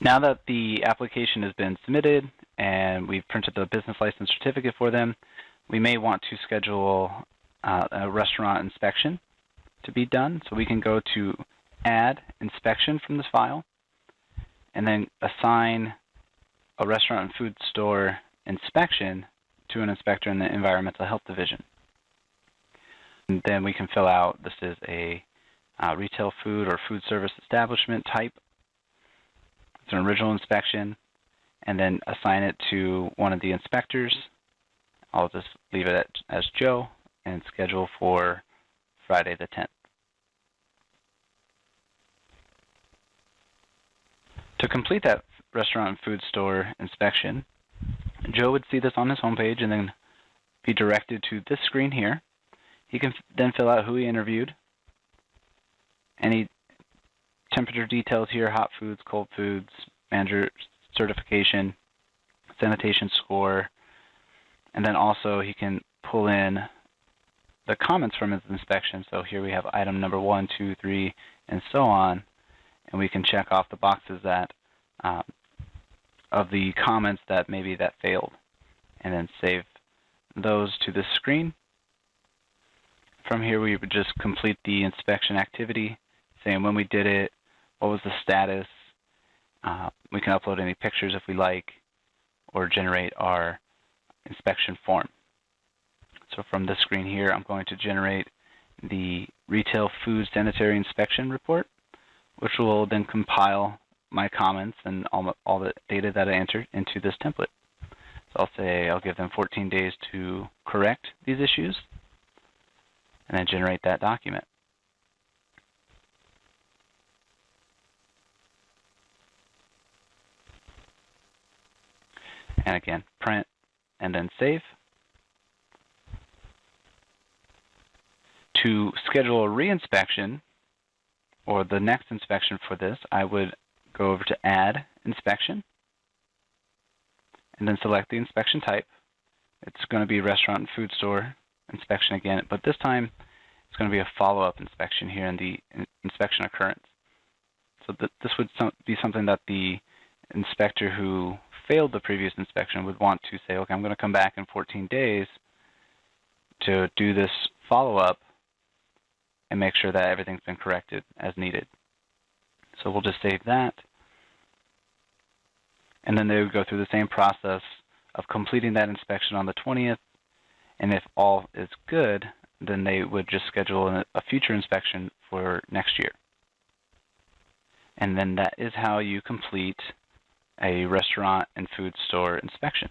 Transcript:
Now that the application has been submitted and we've printed the business license certificate for them, we may want to schedule a restaurant inspection to be done. So we can go to Add Inspection from this file and then assign a restaurant and food store inspection to an inspector in the Environmental Health Division. And then we can fill out, this is a retail food or food service establishment type. It's an original inspection, and then assign it to one of the inspectors. I'll just leave it as Joe and schedule for Friday the 10th. To complete that restaurant and food store inspection, Joe would see this on his homepage and then be directed to this screen here. He can then fill out who he interviewed, any temperature details here, hot foods, cold foods, manager certification, sanitation score, and then also he can pull in the comments from his inspection. So here we have item number 1, 2, 3, and so on, and we can check off the boxes that of the comments that maybe that failed, and then save those to this screen. From here, we would just complete the inspection activity, saying when we did it, what was the status. We can upload any pictures if we like, or generate our inspection form. So from this screen here, I'm going to generate the Retail Food Sanitary Inspection Report, which will then compile my comments and all the data that I entered into this template. So I'll say I'll give them 14 days to correct these issues, and then generate that document. And again, print and then save. To schedule a reinspection, or the next inspection for this, I would go over to Add Inspection, and then select the inspection type. It's going to be restaurant and food store inspection again, but this time it's going to be a follow-up inspection here in the inspection occurrence. So this would be something that the inspector who failed the previous inspection would want to say, okay, I'm going to come back in 14 days to do this follow-up and make sure that everything's been corrected as needed. So we'll just save that. And then they would go through the same process of completing that inspection on the 20th. And if all is good, then they would just schedule a future inspection for next year. And then that is how you complete a restaurant and food store inspection.